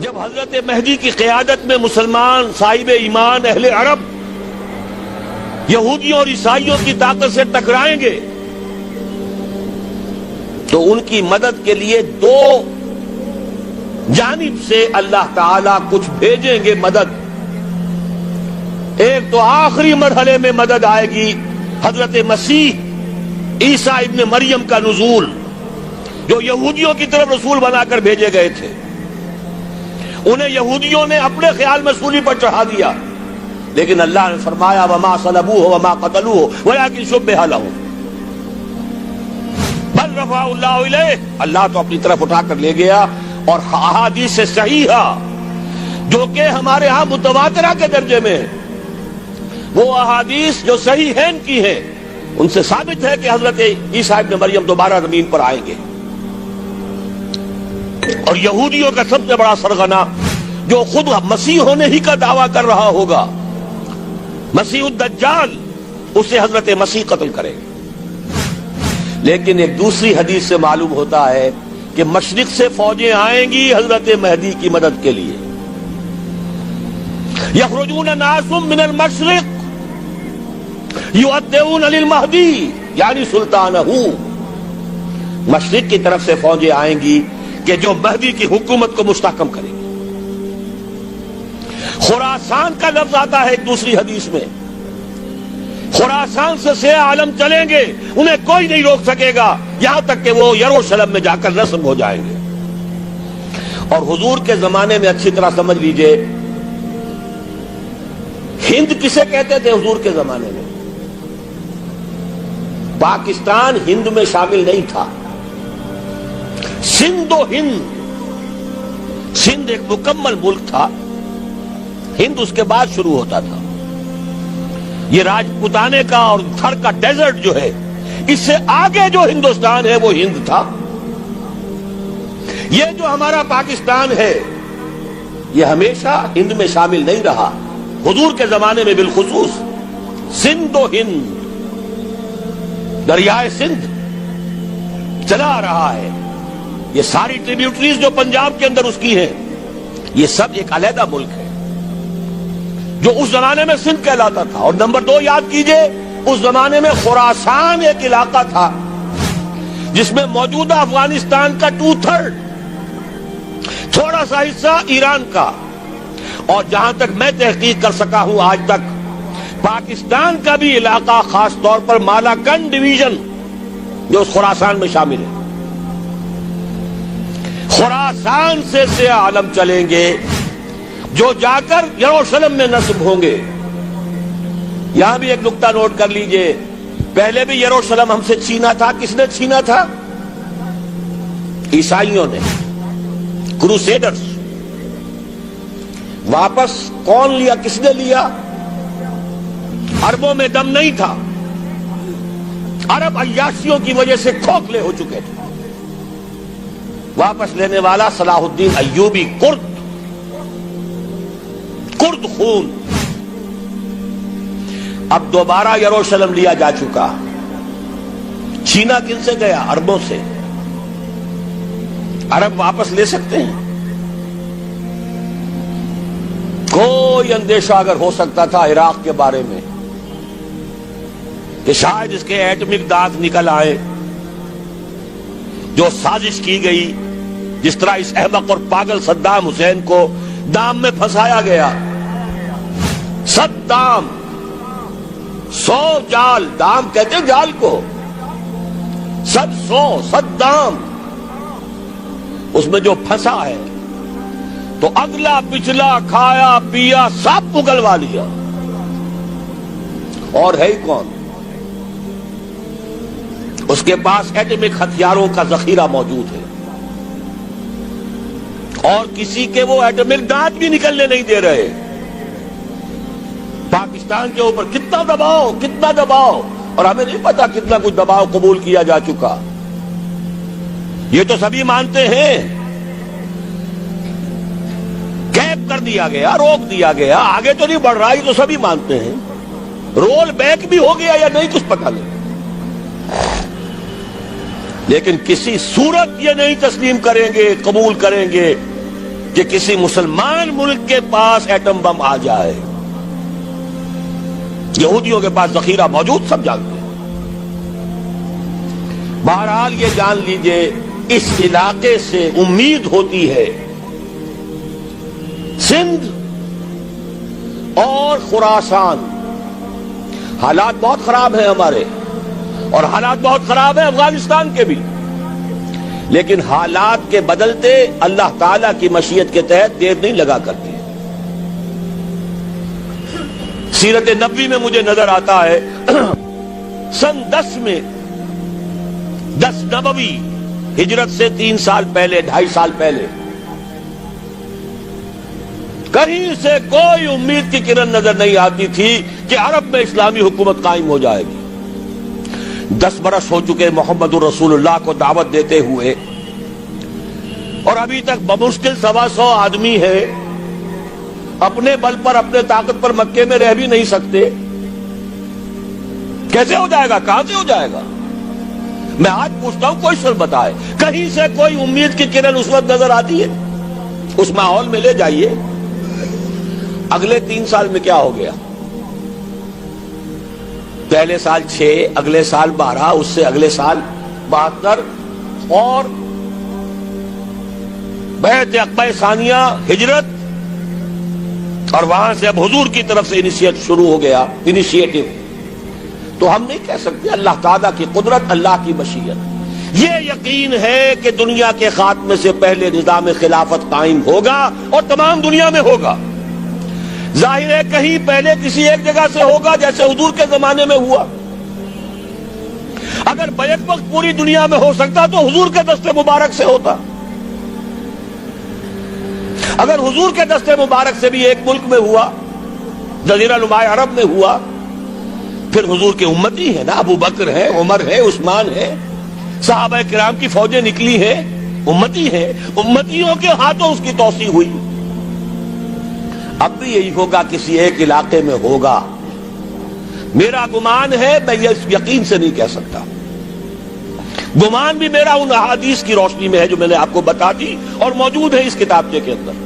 جب حضرت مہدی کی قیادت میں مسلمان صاحب ایمان اہل عرب یہودیوں اور عیسائیوں کی طاقت سے ٹکرائیں گے تو ان کی مدد کے لیے دو جانب سے اللہ تعالیٰ کچھ بھیجیں گے مدد. ایک تو آخری مرحلے میں مدد آئے گی حضرت مسیح عیسیٰ ابن مریم کا نزول، جو یہودیوں کی طرف رسول بنا کر بھیجے گئے تھے. انہیں یہودیوں نے اپنے خیال میں سولی پر چڑھا دیا، لیکن اللہ نے فرمایا وما صلبوہ وما قتلوہ ولکن شبہ لہم بل رفعہ اللہ الیہ. اللہ تو اپنی طرف اٹھا کر لے گیا. اور احادیث صحیحہ جو کہ ہمارے ہاں متواترہ کے درجے میں ہیں، وہ احادیث جو صحیحین کی ہیں، ان سے ثابت ہے کہ حضرت عیسیٰ ابن مریم دوبارہ زمین پر آئیں گے. اور یہودیوں کا سب سے بڑا سرغنہ جو خود مسیح ہونے ہی کا دعویٰ کر رہا ہوگا، مسیح الدجال، اسے حضرت مسیح قتل کرے گا. لیکن ایک دوسری حدیث سے معلوم ہوتا ہے کہ مشرق سے فوجیں آئیں گی حضرت مہدی کی مدد کے لیے. یخرجون ناس من المشرق یؤدون للمہدی یعنی سلطانہ. مشرق کی طرف سے فوجیں آئیں گی کہ جو مہدی کی حکومت کو مستحکم کریں گی. خراسان کا لفظ آتا ہے ایک دوسری حدیث میں. خراسان سے سیاہ عالم چلیں گے، انہیں کوئی نہیں روک سکے گا یہاں تک کہ وہ یروشلم میں جا کر رسم ہو جائیں گے. اور حضور کے زمانے میں اچھی طرح سمجھ لیجئے، ہند کسے کہتے تھے حضور کے زمانے میں؟ پاکستان ہند میں شامل نہیں تھا. سندھ و ہند، سندھ ایک مکمل ملک تھا، ہند اس کے بعد شروع ہوتا تھا. یہ راجپوتانے کا اور تھر کا ڈیزرٹ جو ہے، اس سے آگے جو ہندوستان ہے وہ ہند تھا. یہ جو ہمارا پاکستان ہے یہ ہمیشہ ہند میں شامل نہیں رہا. حضور کے زمانے میں بالخصوص سندھ و ہند، دریائے سندھ چلا آ رہا ہے. یہ ساری ٹریبیوٹریز جو پنجاب کے اندر اس کی ہیں، یہ سب ایک علیحدہ ملک ہے جو اس زمانے میں سندھ کہلاتا تھا. اور نمبر 2 یاد کیجئے، اس زمانے میں خراسان ایک علاقہ تھا جس میں موجودہ افغانستان کا 2/3، تھوڑا سا حصہ ایران کا، اور جہاں تک میں تحقیق کر سکا ہوں آج تک پاکستان کا بھی علاقہ، خاص طور پر مالاکنڈ ڈویژن جو اس خراسان میں شامل ہے. خراسان سے سیاہ عالم چلیں گے جو جا کر یروشلم میں نصب ہوں گے. یہاں بھی ایک نقطہ نوٹ کر لیجئے، پہلے بھی یروشلم ہم سے چھینا تھا. کس نے چھینا تھا؟ عیسائیوں نے، کروسیڈرز. واپس کون لیا؟ کس نے لیا؟ عربوں میں دم نہیں تھا، عرب عیاشیوں کی وجہ سے کھوکھلے ہو چکے تھے. واپس لینے والا صلاح الدین ایوبی، کرد خون. اب دوبارہ یروشلم لیا جا چکا. چھینا کن سے گیا؟ عربوں سے. عرب واپس لے سکتے ہیں؟ کوئی اندیشہ اگر ہو سکتا تھا عراق کے بارے میں کہ شاید اس کے ایٹمک دانت نکل آئے، جو سازش کی گئی، جس طرح اس احمق اور پاگل صدام حسین کو دام میں پھنسایا گیا. صدام 100 جال، دام کہتے ہیں جال کو، 100 صدام، اس میں جو پھنسا ہے تو اگلا پچھلا کھایا پیا سب اگلوا لیا. اور ہے ہی کون؟ اس کے پاس ایٹمک ہتھیاروں کا ذخیرہ موجود ہے، اور کسی کے وہ ایٹمک دانت بھی نکلنے نہیں دے رہے. پاکستان کے اوپر کتنا دباؤ، اور ہمیں نہیں پتا کتنا کچھ دباؤ قبول کیا جا چکا. یہ تو سبھی مانتے ہیں. کیپ کر دیا گیا، روک دیا گیا، آگے تو نہیں بڑھ رہا، یہ تو سبھی مانتے ہیں. رول بیک بھی ہو گیا یا نہیں کچھ پتا نہیں، لیکن کسی صورت یہ نہیں تسلیم کریں گے، قبول کریں گے کہ کسی مسلمان ملک کے پاس ایٹم بم آ جائے. یہودیوں کے پاس ذخیرہ موجود، سب جانتے ہیں. بہرحال یہ جان لیجئے اس علاقے سے امید ہوتی ہے. سندھ اور خراسان حالات بہت خراب ہیں ہمارے، اور حالات بہت خراب ہیں افغانستان کے بھی، لیکن حالات کے بدلتے اللہ تعالیٰ کی مشیت کے تحت دیر نہیں لگا کرتی. سیرت نبوی میں مجھے نظر آتا ہے سن 10 میں 10 نبوی ہجرت سے 3 سال پہلے 2.5 سال پہلے کہیں سے کوئی امید کی کرن نظر نہیں آتی تھی کہ عرب میں اسلامی حکومت قائم ہو جائے گی. 10 برس ہو چکے محمد رسول اللہ کو دعوت دیتے ہوئے، اور ابھی تک بمشکل 125 آدمی ہے. اپنے بل پر اپنے طاقت پر مکے میں رہ بھی نہیں سکتے. کیسے ہو جائے گا؟ کہاں سے ہو جائے گا؟ میں آج پوچھتا ہوں، کوئی سر بتائے کہیں سے کوئی امید کی کرن اس وقت نظر آتی ہے؟ اس ماحول میں لے جائیے. اگلے 3 سال میں کیا ہو گیا؟ پہلے سال 6، اگلے سال 12، اس سے اگلے سال 72، اور بیعت عقبہ ثانیہ ہجرت، اور وہاں سے اب حضور کی طرف سے شروع ہو گیا انیشیٹو. تو ہم نہیں کہہ سکتے. اللہ تعالیٰ کی قدرت، اللہ کی مشیت. یہ یقین ہے کہ دنیا کے خاتمے سے پہلے نظام خلافت قائم ہوگا، اور تمام دنیا میں ہوگا. ظاہر ہے کہیں پہلے کسی ایک جگہ سے ہوگا، جیسے حضور کے زمانے میں ہوا. اگر بیک وقت پوری دنیا میں ہو سکتا تو حضور کے دست مبارک سے ہوتا. اگر حضور کے دست مبارک سے بھی ایک ملک میں ہوا، جزیرہ نماء عرب میں ہوا، پھر حضور کے امتی ہیں نا، ابو بکر ہے، عمر ہے، عثمان ہے، صحابہ کرام کی فوجیں نکلی ہیں، امتی ہیں. امتیوں کے ہاتھوں اس کی توسیع ہوئی. اب بھی یہی ہوگا، کسی ایک علاقے میں ہوگا. میرا گمان ہے، میں یہ یقین سے نہیں کہہ سکتا. گمان بھی میرا ان احادیث کی روشنی میں ہے جو میں نے آپ کو بتا دی اور موجود ہے اس کتابچے کے اندر.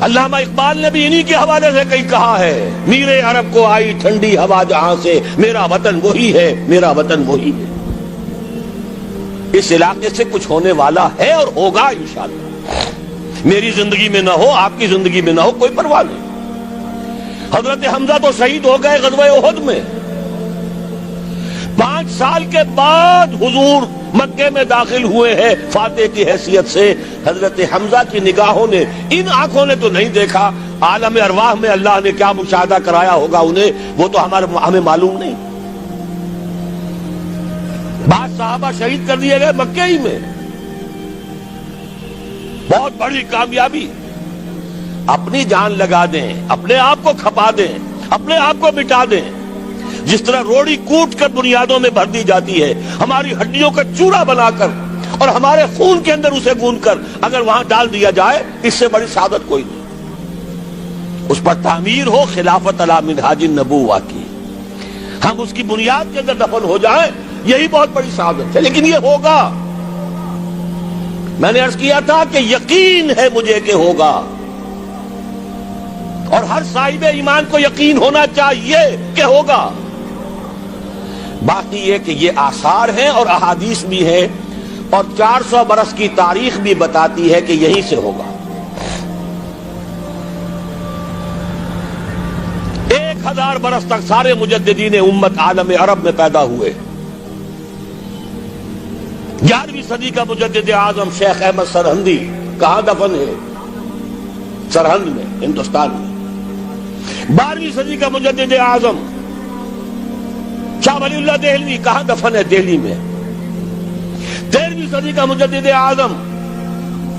علامہ اقبال نے بھی انہی کے حوالے سے کہیں کہا ہے، میرے عرب کو آئی ٹھنڈی ہوا جہاں سے، میرا وطن وہی ہے، میرا وطن وہی ہے. اس علاقے سے کچھ ہونے والا ہے اور ہوگا انشاءاللہ. میری زندگی میں نہ ہو، آپ کی زندگی میں نہ ہو، کوئی پرواہ نہیں. حضرت حمزہ تو شہید ہو گئے غزوہ احد میں. 5 سال کے بعد حضور مکے میں داخل ہوئے ہیں فاتح کی حیثیت سے. حضرت حمزہ کی نگاہوں نے، ان آنکھوں نے تو نہیں دیکھا، عالم ارواح میں اللہ نے کیا مشاہدہ کرایا ہوگا انہیں، وہ تو ہمیں معلوم نہیں. بعض صحابہ شہید کر دیے گئے مکے ہی میں. بہت بڑی کامیابی. اپنی جان لگا دیں، اپنے آپ کو کھپا دیں، اپنے آپ کو مٹا دیں. جس طرح روڑی کوٹ کر بنیادوں میں بھر دی جاتی ہے، ہماری ہڈیوں کا چورا بنا کر اور ہمارے خون کے اندر اسے گوندھ کر اگر وہاں ڈال دیا جائے، اس سے بڑی سعادت کوئی نہیں. اس پر تعمیر ہو خلافت علی منہاج النبوہ کی، ہم اس کی بنیاد کے اندر دفن ہو جائیں، یہی بہت بڑی سعادت ہے. لیکن یہ ہوگا. میں نے عرض کیا تھا کہ یقین ہے مجھے کہ ہوگا، اور ہر صاحب ایمان کو یقین ہونا چاہیے کہ ہوگا. باقی یہ کہ یہ آثار ہیں اور احادیث بھی ہیں، اور 400 برس کی تاریخ بھی بتاتی ہے کہ یہیں سے ہوگا. 1000 برس تک سارے مجددین امت عالم عرب میں پیدا ہوئے. 11ویں صدی کا مجدد اعظم شیخ احمد سرہندی کہاں دفن ہے؟ سرہند میں، ہندوستان میں. 12ویں صدی کا مجدد اعظم شاہ ولی اللہ دہلوی کہاں دفن ہے؟ دہلی میں. 13ویں صدی کا مجدد اعظم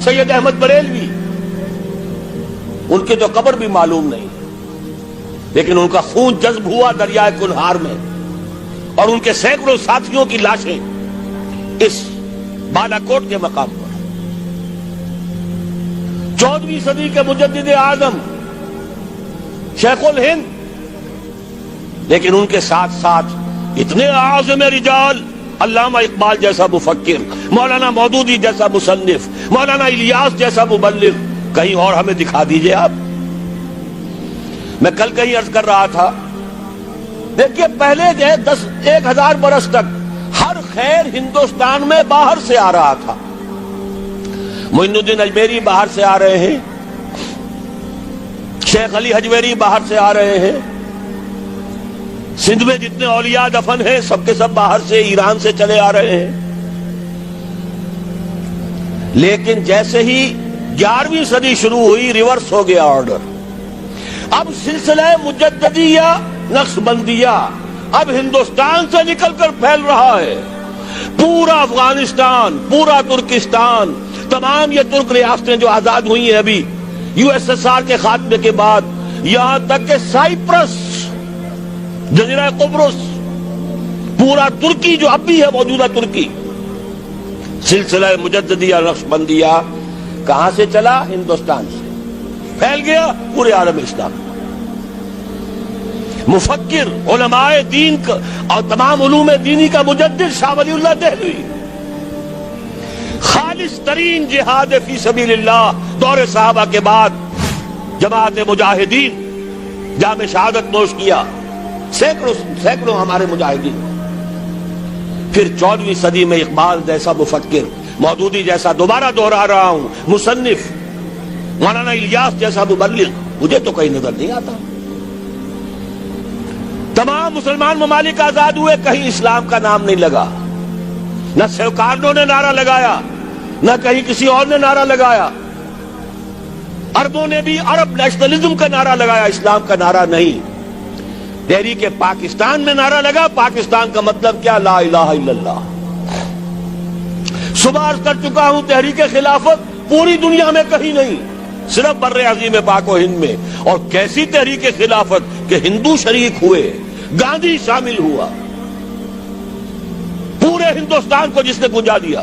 سید احمد بریلوی، ان کی تو قبر بھی معلوم نہیں، لیکن ان کا خون جذب ہوا دریائے کنہار میں، اور ان کے سینکڑوں ساتھیوں کی لاشیں اس بالاکوٹ کے مقام پر. 14ویں صدی کے مجدد اعظم شیخ الہند، لیکن ان کے ساتھ ساتھ اتنے اعظم رجال، علامہ اقبال جیسا مفکر، مولانا مودودی جیسا مصنف، مولانا الیاس جیسا مبلغ کہیں اور ہمیں دکھا دیجئے آپ. میں کل کہیں عرض کر رہا تھا، دیکھیے پہلے جو 1000 برس تک ہر خیر ہندوستان میں باہر سے آ رہا تھا. معین الدین اجمیری باہر سے آ رہے ہیں، شیخ علی حجویری باہر سے آ رہے ہیں، سندھ میں جتنے اولیاء دفن ہیں سب کے سب باہر سے، ایران سے چلے آ رہے ہیں. لیکن جیسے ہی 11ویں صدی شروع ہوئی ریورس ہو گیا آرڈر. اب سلسلہ مجددیہ نقش بندیہ اب ہندوستان سے نکل کر پھیل رہا ہے. پورا افغانستان، پورا ترکستان، تمام یہ ترک ریاستیں جو آزاد ہوئی ہیں ابھی USSR کے خاتمے کے بعد، یہاں تک کہ سائپرس، جزیرہ قبرص، پورا ترکی جو اب بھی ہے موجودہ ترکی، سلسلہ مجددیہ نقش بندیہ کہاں سے چلا؟ ہندوستان سے پھیل گیا پورے عالم اسلام. مفکر، علماء دین اور تمام علوم دینی کا مجدد شاہ ولی اللہ دہلوی، خالص ترین جہاد فی سبیل اللہ دور صحابہ کے بعد جماعت مجاہدین جام شہادت نوش کیا، سینکڑوں ہمارے مجاہدین. پھر 14ویں صدی میں اقبال جیسا مفکر، مودودی جیسا، دوبارہ دوہرا رہا ہوں، مصنف، مولانا الیاس جیسا مبلغ مجھے تو کہیں نظر نہیں آتا. تمام مسلمان ممالک آزاد ہوئے، کہیں اسلام کا نام نہیں لگا. نہ سرکاروں نے نعرہ لگایا، نہ کہیں کسی اور نے نعرہ لگایا. عربوں نے بھی عرب نیشنلزم کا نعرہ لگایا، اسلام کا نعرہ نہیں. تحریک پاکستان میں نعرہ لگا، پاکستان کا مطلب کیا؟ لا الہ الا اللہ. صبح عرض کر چکا ہوں، تحریک خلافت پوری دنیا میں کہیں نہیں، صرف بر عظیم پاک و ہند میں. اور کیسی تحریک خلافت کہ ہندو شریک ہوئے، گاندھی شامل ہوا، پورے ہندوستان کو جس نے گنجا دیا.